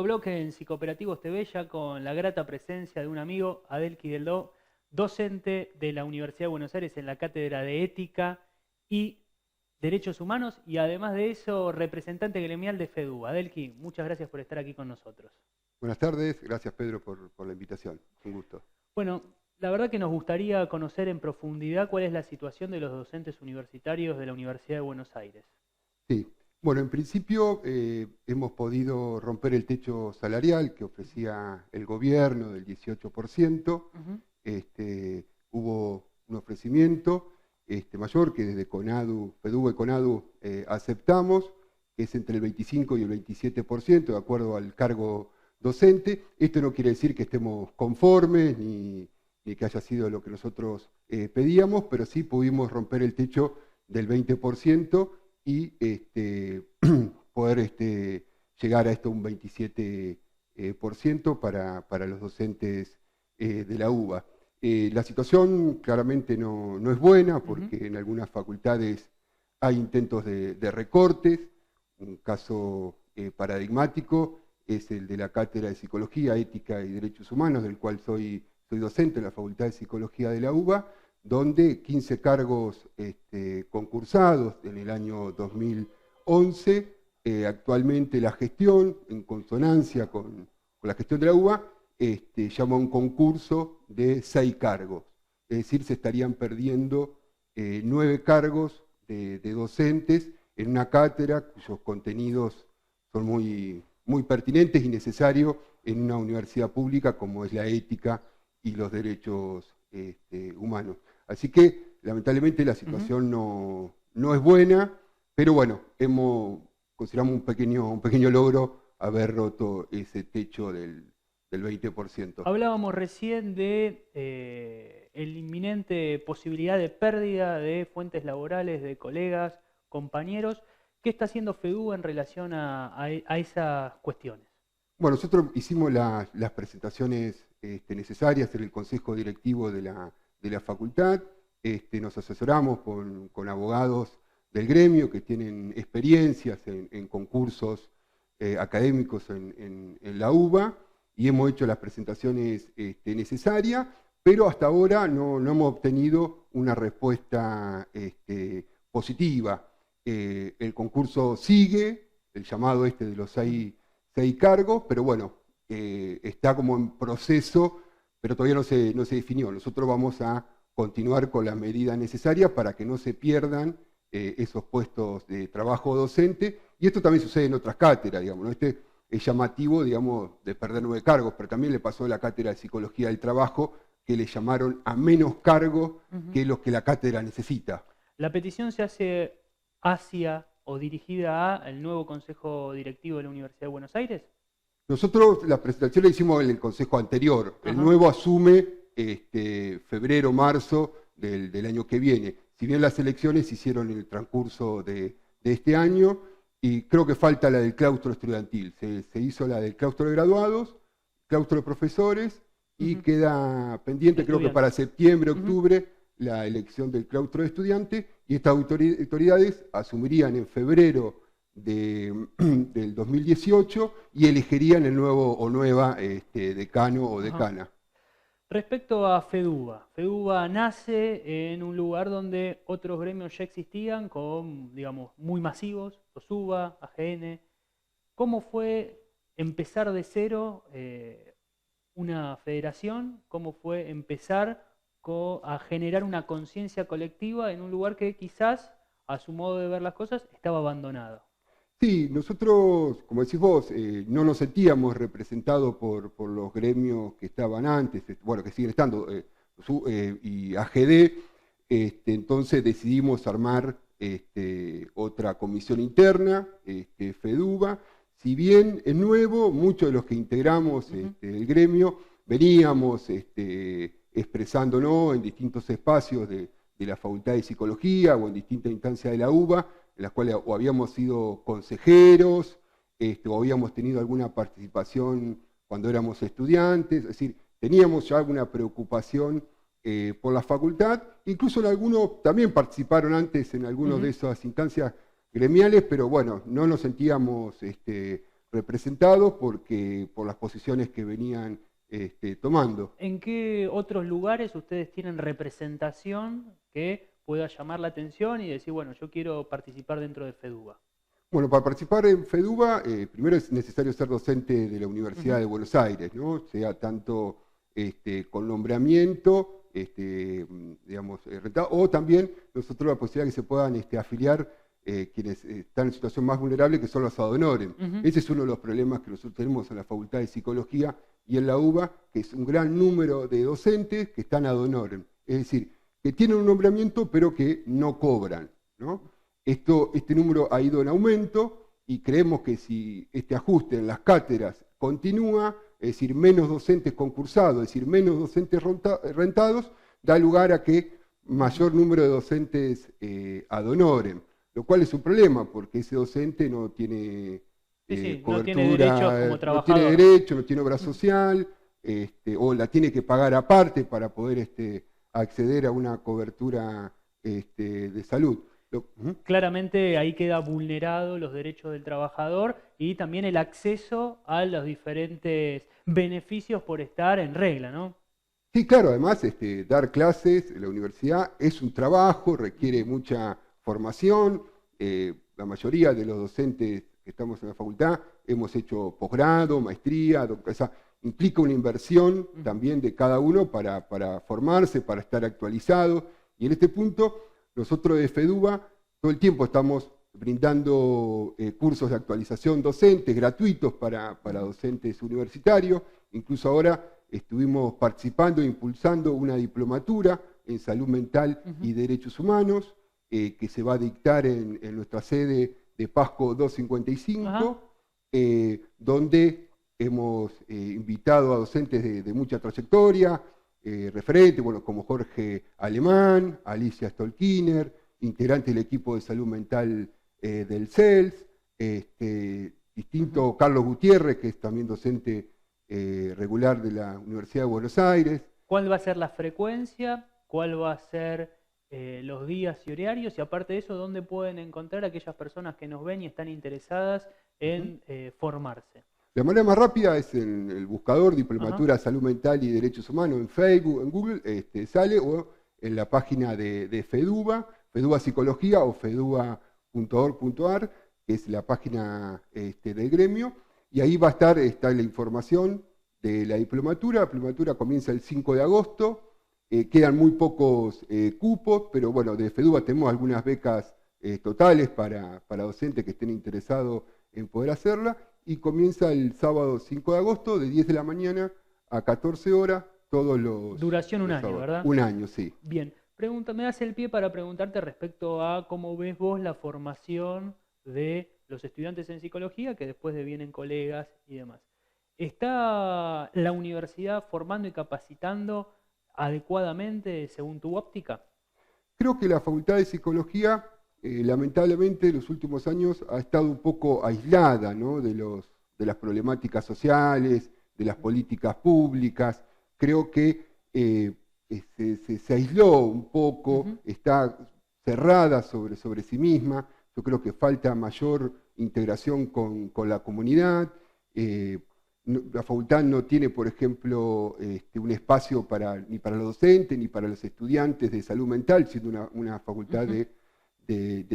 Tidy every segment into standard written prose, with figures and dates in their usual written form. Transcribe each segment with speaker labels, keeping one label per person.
Speaker 1: Bloque en Psicoperativos TV, ya con la grata presencia de un amigo, Adelki Deldó, docente de la Universidad de Buenos Aires en la Cátedra de Ética y Derechos Humanos y además de eso, representante gremial de FEDU. Adelki, muchas gracias por estar aquí con nosotros.
Speaker 2: Buenas tardes, gracias Pedro por la invitación, un gusto.
Speaker 1: Bueno, la verdad que nos gustaría conocer en profundidad cuál es la situación de los docentes universitarios de la Universidad de Buenos Aires.
Speaker 2: Sí, bueno, en principio hemos podido romper el techo salarial que ofrecía el gobierno del 18%. Hubo un ofrecimiento mayor que desde FEDU y CONADU aceptamos, que es entre el 25 y el 27% de acuerdo al cargo docente. Esto no quiere decir que estemos conformes ni que haya sido lo que nosotros pedíamos, pero sí pudimos romper el techo del 20% y poder llegar a un 27% para los docentes de la UBA. La situación claramente no es buena porque en algunas facultades hay intentos de recortes. Un caso paradigmático es el de la Cátedra de Psicología, Ética y Derechos Humanos, del cual soy docente en la Facultad de Psicología de la UBA, donde 15 cargos concursados en el año 2011, actualmente la gestión, en consonancia con la gestión de la UBA, llama a un concurso de 6 cargos. Es decir, se estarían perdiendo 9 cargos de docentes en una cátedra cuyos contenidos son muy pertinentes y necesarios en una universidad pública como es la ética y los derechos humanos. Así que, lamentablemente, la situación no es buena, pero bueno, consideramos un pequeño logro haber roto ese techo del 20%.
Speaker 1: Hablábamos recién de la inminente posibilidad de pérdida de fuentes laborales, de colegas, compañeros. ¿Qué está haciendo FEDU en relación a esas cuestiones?
Speaker 2: Bueno, nosotros hicimos las presentaciones necesarias en el Consejo Directivo de la Facultad. Nos asesoramos con abogados del gremio que tienen experiencias en concursos académicos en la UBA y hemos hecho las presentaciones necesarias, pero hasta ahora no hemos obtenido una respuesta positiva. El concurso sigue, el llamado de los 6 cargos, pero bueno, está como en proceso, pero todavía no se definió. Nosotros vamos a continuar con las medidas necesarias para que no se pierdan esos puestos de trabajo docente, y esto también sucede en otras cátedras, digamos, ¿no? Es llamativo, digamos, de perder 9 cargos, pero también le pasó a la Cátedra de Psicología del Trabajo, que le llamaron a menos cargos que los que la cátedra necesita.
Speaker 1: La petición se hace hacia o dirigida al nuevo Consejo Directivo de la Universidad de Buenos Aires.
Speaker 2: Nosotros la presentación la hicimos en el consejo anterior. El nuevo asume febrero, marzo del año que viene. Si bien las elecciones se hicieron en el transcurso de este año, y creo que falta la del claustro estudiantil. Se hizo la del claustro de graduados, claustro de profesores, y queda pendiente, creo que para septiembre, octubre, la elección del claustro de estudiantes, y estas autoridades asumirían en febrero del 2018 y elegirían el nuevo o nueva decano o decana.
Speaker 1: Respecto a FEDUBA, FEDUBA nace en un lugar donde otros gremios ya existían, digamos, muy masivos, TOSUBA, AGN. ¿Cómo fue empezar de cero una federación? ¿Cómo fue empezar a generar una conciencia colectiva en un lugar que quizás, a su modo de ver las cosas, estaba abandonado?
Speaker 2: Sí, nosotros, como decís vos, no nos sentíamos representados por los gremios que estaban antes, bueno, que siguen estando, y AGD, entonces decidimos armar otra comisión interna, FEDUBA. Si bien es nuevo, muchos de los que integramos el gremio veníamos expresándonos en distintos espacios de la Facultad de Psicología o en distintas instancias de la UBA, en las cuales o habíamos sido consejeros, o habíamos tenido alguna participación cuando éramos estudiantes, es decir, teníamos ya alguna preocupación por la facultad, incluso en algunos también participaron antes en algunas de esas instancias gremiales, pero bueno, no nos sentíamos representados por las posiciones que venían tomando.
Speaker 1: ¿En qué otros lugares ustedes tienen representación que pueda llamar la atención y decir, bueno, yo quiero participar dentro de FEDUBA?
Speaker 2: Bueno, para participar en FEDUBA, primero es necesario ser docente de la Universidad de Buenos Aires, ¿no? Sea tanto con nombramiento, digamos, rentado, o también nosotros la posibilidad que se puedan afiliar quienes están en situación más vulnerable, que son los ad honorem. Ese es uno de los problemas que nosotros tenemos en la Facultad de Psicología y en la UBA, que es un gran número de docentes que están ad honorem, es decir, que tienen un nombramiento pero que no cobran, ¿no? Este número ha ido en aumento y creemos que si este ajuste en las cátedras continúa, es decir, menos docentes concursados, es decir, menos docentes rentados, da lugar a que mayor número de docentes ad honorem, lo cual es un problema porque ese docente no tiene cobertura,
Speaker 1: no tiene derechos como trabajador.
Speaker 2: No tiene derecho, no tiene obra social, o la tiene que pagar aparte para poder acceder a una cobertura de salud.
Speaker 1: Claramente ahí queda vulnerado los derechos del trabajador y también el acceso a los diferentes beneficios por estar en regla, ¿no?
Speaker 2: Sí, claro, además dar clases en la universidad es un trabajo, requiere mucha formación. La mayoría de los docentes que estamos en la facultad hemos hecho posgrado, maestría, o sea, implica una inversión también de cada uno para formarse, para estar actualizado. Y en este punto, nosotros de FEDUBA todo el tiempo estamos brindando cursos de actualización docentes gratuitos para docentes universitarios. Incluso ahora estuvimos participando e impulsando una diplomatura en salud mental y derechos humanos que se va a dictar en nuestra sede de Pasco 255, donde hemos invitado a docentes de mucha trayectoria, referentes, bueno, como Jorge Alemán, Alicia Stolkiner, integrante del equipo de salud mental del CELS, distinto Carlos Gutiérrez, que es también docente regular de la Universidad de Buenos Aires.
Speaker 1: ¿Cuál va a ser la frecuencia? ¿Cuál va a ser los días y horarios? Y aparte de eso, ¿dónde pueden encontrar a aquellas personas que nos ven y están interesadas en formarse?
Speaker 2: La manera más rápida es en el buscador Diplomatura Salud Mental y Derechos Humanos en Facebook, en Google, sale, o en la página de FEDUBA, FEDUBA Psicología o feduba.org.ar, que es la página del gremio, y ahí va a estar la información de la diplomatura. La diplomatura comienza el 5 de agosto, quedan muy pocos cupos, pero bueno, de FEDUBA tenemos algunas becas totales para docentes que estén interesados en poder hacerla, y comienza el sábado 5 de agosto de 10 de la mañana a 14 horas todos los...
Speaker 1: Duración un año,
Speaker 2: sábados.
Speaker 1: ¿verdad?
Speaker 2: Un año, sí.
Speaker 1: Bien, me das el pie para preguntarte respecto a cómo ves vos la formación de los estudiantes en psicología, que después devienen colegas y demás. ¿Está la universidad formando y capacitando adecuadamente según tu óptica?
Speaker 2: Creo que la Facultad de Psicología, lamentablemente, en los últimos años ha estado un poco aislada, ¿no?, de las problemáticas sociales, de las políticas públicas. Creo que se aisló un poco, está cerrada sobre sí misma. Yo creo que falta mayor integración con la comunidad. La facultad no tiene, por ejemplo, un espacio ni para los docentes ni para los estudiantes de salud mental, siendo una facultad de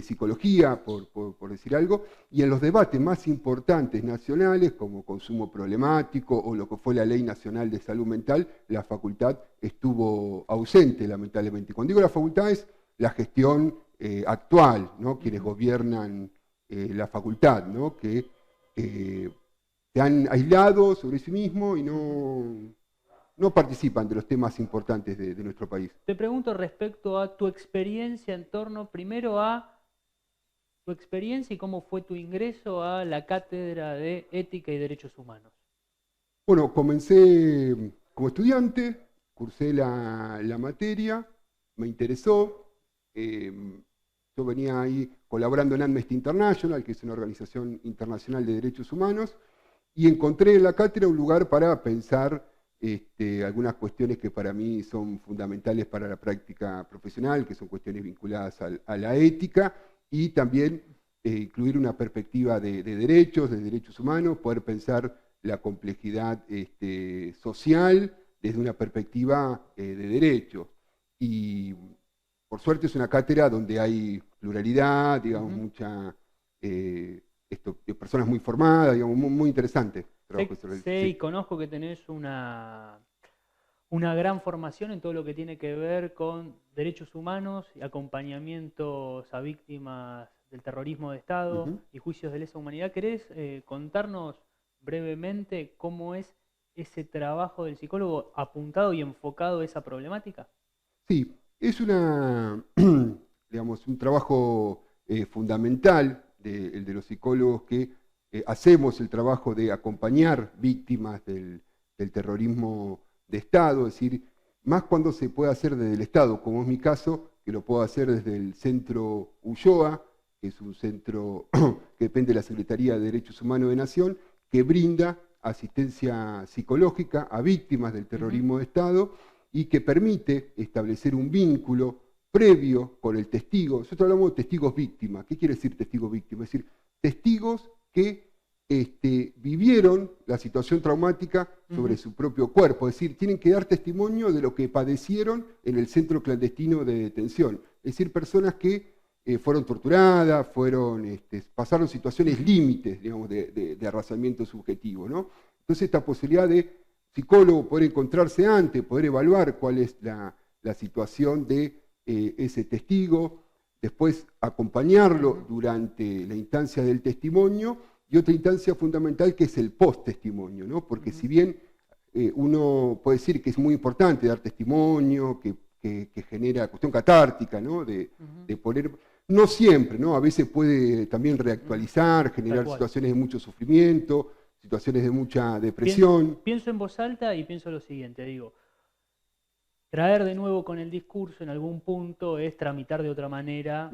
Speaker 2: psicología, por decir algo, y en los debates más importantes nacionales, como consumo problemático o lo que fue la Ley Nacional de Salud Mental, la facultad estuvo ausente, lamentablemente. Cuando digo la facultad es la gestión actual, ¿no?, quienes gobiernan la facultad, ¿no?, que se han aislado sobre sí mismos y no participan de los temas importantes de nuestro país.
Speaker 1: Te pregunto respecto a tu experiencia en torno, primero a tu experiencia y cómo fue tu ingreso a la cátedra de Ética y Derechos Humanos.
Speaker 2: Bueno, comencé como estudiante, cursé la materia, me interesó. Yo venía ahí colaborando en Amnesty International, que es una organización internacional de derechos humanos, y encontré en la cátedra un lugar para pensar algunas cuestiones que para mí son fundamentales para la práctica profesional, que son cuestiones vinculadas a la ética, y también incluir una perspectiva de derechos humanos, poder pensar la complejidad social desde una perspectiva de derechos. Y por suerte es una cátedra donde hay pluralidad, digamos, mucha personas muy formadas, digamos, muy interesante.
Speaker 1: Sé y conozco que tenés una gran formación en todo lo que tiene que ver con derechos humanos y acompañamientos a víctimas del terrorismo de Estado y juicios de lesa humanidad. ¿Querés contarnos brevemente cómo es ese trabajo del psicólogo apuntado y enfocado a esa problemática?
Speaker 2: Sí, es digamos, un trabajo fundamental el de los psicólogos que hacemos el trabajo de acompañar víctimas del terrorismo de Estado, es decir, más cuando se puede hacer desde el Estado, como es mi caso, que lo puedo hacer desde el Centro Ulloa, que es un centro que depende de la Secretaría de Derechos Humanos de Nación, que brinda asistencia psicológica a víctimas del terrorismo de Estado y que permite establecer un vínculo previo con el testigo. Nosotros hablamos de testigos víctimas. ¿Qué quiere decir testigo víctima? Es decir, testigos que vivieron la situación traumática sobre su propio cuerpo, es decir, tienen que dar testimonio de lo que padecieron en el centro clandestino de detención, es decir, personas que fueron torturadas, pasaron situaciones límites, digamos, de arrasamiento subjetivo, ¿no? Entonces esta posibilidad de psicólogo poder encontrarse antes, poder evaluar cuál es la situación de ese testigo, después acompañarlo durante la instancia del testimonio, y otra instancia fundamental que es el post-testimonio, ¿no? Porque si bien uno puede decir que es muy importante dar testimonio, que genera cuestión catártica, ¿no? De poner, no siempre, ¿no? A veces puede también reactualizar, generar situaciones de mucho sufrimiento, situaciones de mucha depresión.
Speaker 1: Pienso en voz alta y pienso lo siguiente, digo, traer de nuevo con el discurso en algún punto es tramitar de otra manera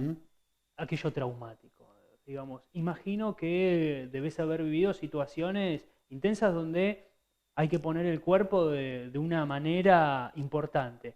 Speaker 1: aquello traumático. Digamos, imagino que debes haber vivido situaciones intensas donde hay que poner el cuerpo de una manera importante.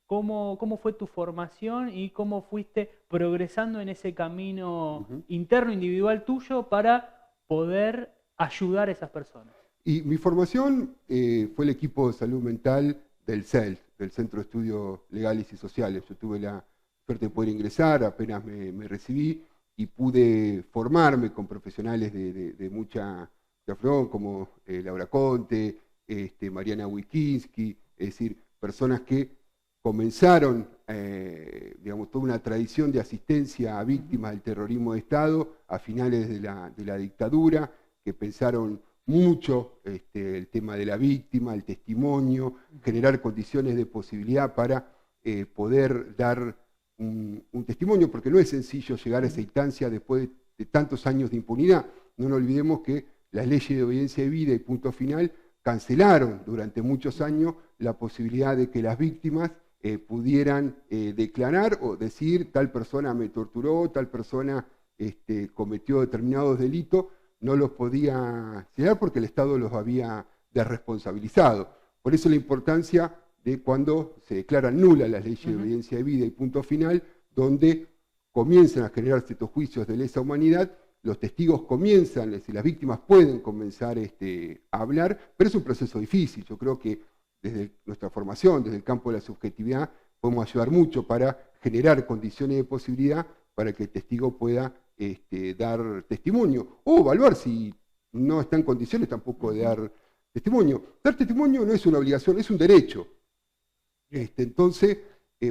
Speaker 1: ¿Cómo fue tu formación y cómo fuiste progresando en ese camino interno, individual tuyo para poder ayudar a esas personas?
Speaker 2: Y mi formación fue el equipo de salud mental del CEL, del Centro de Estudios Legales y Sociales. Yo tuve la suerte de poder ingresar, apenas me recibí, y pude formarme con profesionales de mucha afluencia, como Laura Conte, Mariana Wikinski, es decir, personas que comenzaron, digamos, toda una tradición de asistencia a víctimas del terrorismo de Estado a finales de la dictadura, que pensaron mucho el tema de la víctima, el testimonio, generar condiciones de posibilidad para poder dar un testimonio, porque no es sencillo llegar a esa instancia después de tantos años de impunidad. No nos olvidemos que las leyes de obediencia debida y punto final cancelaron durante muchos años la posibilidad de que las víctimas pudieran declarar o decir tal persona me torturó, tal persona cometió determinados delitos, no los podía señalar porque el Estado los había desresponsabilizado. Por eso la importancia de cuando se declaran nulas las leyes de obediencia debida y punto final, donde comienzan a generarse estos juicios de lesa humanidad, los testigos comienzan, es decir, las víctimas pueden comenzar a hablar, pero es un proceso difícil. Yo creo que desde nuestra formación, desde el campo de la subjetividad, podemos ayudar mucho para generar condiciones de posibilidad para que el testigo pueda dar testimonio o evaluar si no está en condiciones tampoco de dar testimonio. Dar testimonio no es una obligación, es un derecho. Entonces,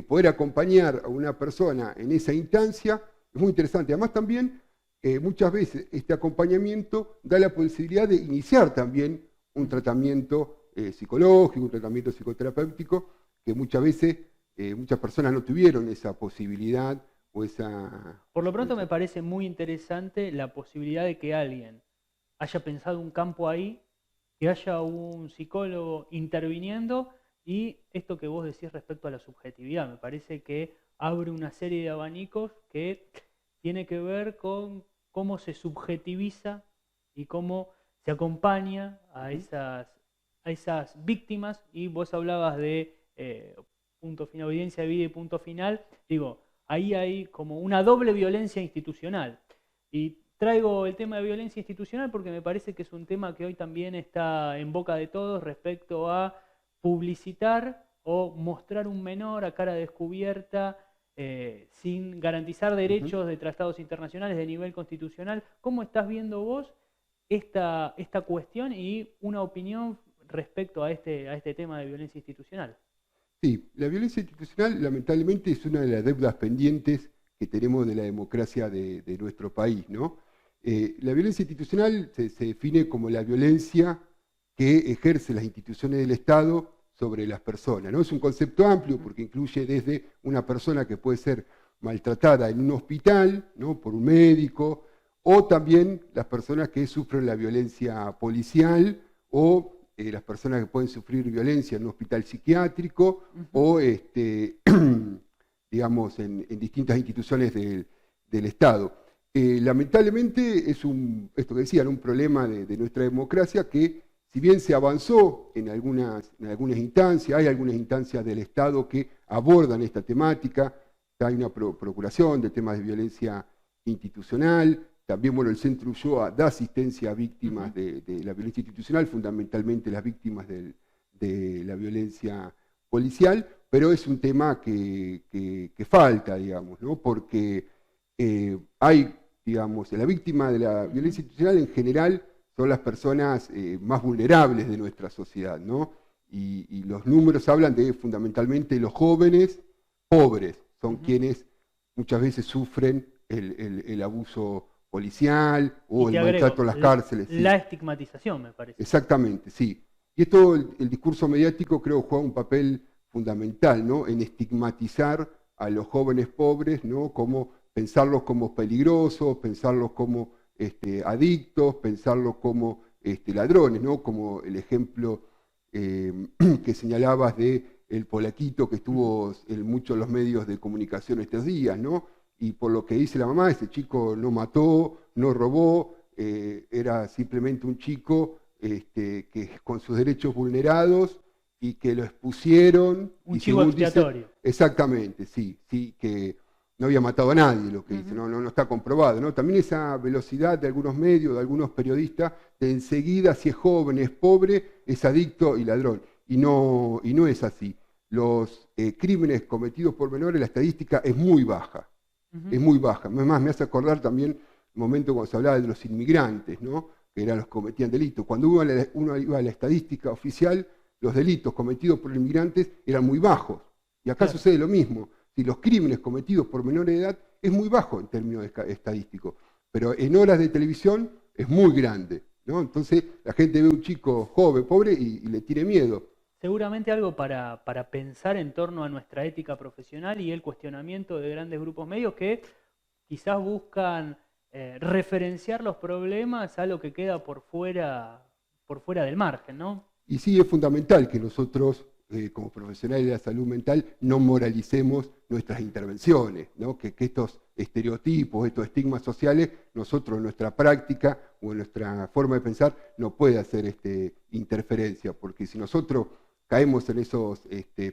Speaker 2: poder acompañar a una persona en esa instancia es muy interesante. Además también, muchas veces este acompañamiento da la posibilidad de iniciar también un tratamiento psicológico, un tratamiento psicoterapéutico, que muchas veces muchas personas no tuvieron esa posibilidad o esa...
Speaker 1: Por lo pronto me parece muy interesante la posibilidad de que alguien haya pensado un campo ahí, que haya un psicólogo interviniendo. Y esto que vos decís respecto a la subjetividad, me parece que abre una serie de abanicos que tiene que ver con cómo se subjetiviza y cómo se acompaña a esas víctimas. Y vos hablabas de punto final, audiencia de vida y punto final. Digo, ahí hay como una doble violencia institucional. Y traigo el tema de violencia institucional porque me parece que es un tema que hoy también está en boca de todos respecto a publicitar o mostrar un menor a cara descubierta sin garantizar
Speaker 2: Ujú.
Speaker 1: derechos de tratados internacionales de nivel constitucional. ¿Cómo estás viendo vos esta cuestión y una opinión respecto a este tema de violencia institucional?
Speaker 2: Sí, la violencia institucional lamentablemente es una de las deudas pendientes que tenemos de la democracia de nuestro país, ¿no? La violencia institucional se define como la violencia que ejerce las instituciones del Estado sobre las personas, ¿no? Es un concepto amplio porque incluye desde una persona que puede ser maltratada en un hospital, ¿no? Por un médico, o también las personas que sufren la violencia policial o las personas que pueden sufrir violencia en un hospital psiquiátrico
Speaker 1: Ujú.
Speaker 2: o digamos, en distintas instituciones del Estado. Lamentablemente es esto que decían, un problema de nuestra democracia que, si bien se avanzó en algunas instancias, hay algunas instancias del Estado que abordan esta temática, hay una procuración de temas de violencia institucional, también, bueno, el Centro Ulloa da asistencia a víctimas
Speaker 1: Ujú.
Speaker 2: de la violencia institucional, fundamentalmente las víctimas de la violencia policial, pero es un tema que falta, digamos, ¿no? Porque hay, digamos, la víctima de la
Speaker 1: Ujú.
Speaker 2: violencia institucional en general son las personas más vulnerables de nuestra sociedad, ¿no? Y los números hablan de fundamentalmente los jóvenes pobres, son
Speaker 1: Ujú.
Speaker 2: quienes muchas veces sufren el abuso policial
Speaker 1: Y
Speaker 2: o el
Speaker 1: te
Speaker 2: maltrato
Speaker 1: agrego,
Speaker 2: en las cárceles, sí,
Speaker 1: la estigmatización, me parece.
Speaker 2: exactamente, sí. Y esto, el discurso mediático creo juega un papel fundamental, ¿no? En estigmatizar a los jóvenes pobres, ¿no? Como pensarlos como peligrosos, pensarlos como adictos, pensarlos como ladrones, ¿no? Como el ejemplo que señalabas de el polaquito que
Speaker 1: Ujú.
Speaker 2: estuvo en muchos de los medios de comunicación estos días, ¿no? Y por lo que dice la mamá, ese chico no mató, no robó, era simplemente un chico que con sus derechos vulnerados y que lo expusieron,
Speaker 1: Un
Speaker 2: y
Speaker 1: chivo
Speaker 2: según dice,
Speaker 1: expiatorio.
Speaker 2: exactamente, sí, sí, que no había matado a nadie, lo que dice,
Speaker 1: Ujú.
Speaker 2: no está comprobado, ¿no? También esa velocidad de algunos medios, de algunos periodistas, de enseguida, si es joven, es pobre, es adicto y ladrón. Y no es así. Los crímenes cometidos por menores, la estadística es muy baja,
Speaker 1: Ujú.
Speaker 2: es muy baja. Además, me hace acordar también el momento cuando se hablaba de los inmigrantes, ¿no? Que eran los que cometían delitos. Cuando uno iba a la estadística oficial, los delitos cometidos por inmigrantes eran muy bajos. Y acá
Speaker 1: Claro.
Speaker 2: sucede lo mismo. Si los crímenes cometidos por menores de edad es muy bajo en términos estadísticos, pero en horas de televisión es muy grande, ¿no? Entonces la gente ve a un chico joven, pobre y le tiene miedo.
Speaker 1: Seguramente algo para pensar en torno a nuestra ética profesional y el cuestionamiento de grandes grupos medios que quizás buscan referenciar los problemas a lo que queda por fuera del margen, ¿no?
Speaker 2: Y sí es fundamental que nosotros, como profesionales de la salud mental, no moralicemos nuestras intervenciones, ¿no? Que estos estereotipos, estos estigmas sociales, nosotros en nuestra práctica o en nuestra forma de pensar no puede hacer interferencia, porque si nosotros caemos en esos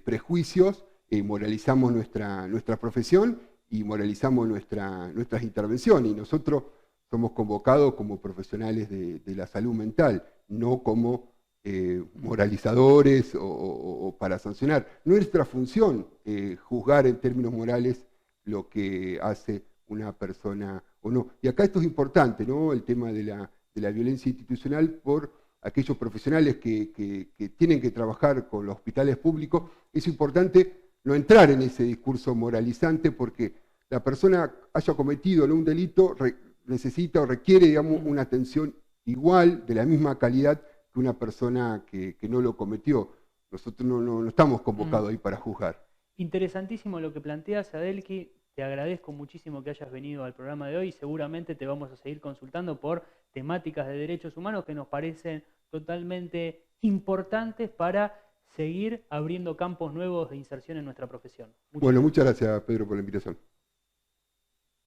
Speaker 2: prejuicios, moralizamos nuestra profesión y moralizamos nuestras intervenciones. Y nosotros somos convocados como profesionales de la salud mental, no como
Speaker 1: Ujú.
Speaker 2: moralizadores o para sancionar. Nuestra función juzgar en términos morales lo que hace una persona o no. Y acá esto es importante, ¿no? El tema de la violencia institucional por aquellos profesionales que tienen que trabajar con los hospitales públicos. Es importante no entrar en ese discurso moralizante porque la persona haya cometido, ¿no?, un delito, necesita o requiere, digamos,
Speaker 1: Ujú.
Speaker 2: una atención igual, de la misma calidad que una persona que no lo cometió. Nosotros no estamos
Speaker 1: Ujú.
Speaker 2: convocados ahí para juzgar.
Speaker 1: Interesantísimo lo que planteas, Adelki. Te agradezco muchísimo que hayas venido al programa de hoy. Seguramente te vamos a seguir consultando por temáticas de derechos humanos que nos parecen totalmente importantes para seguir abriendo campos nuevos de inserción en nuestra profesión. Muchas
Speaker 2: Bueno,
Speaker 1: gracias.
Speaker 2: muchas gracias, Pedro, por la invitación.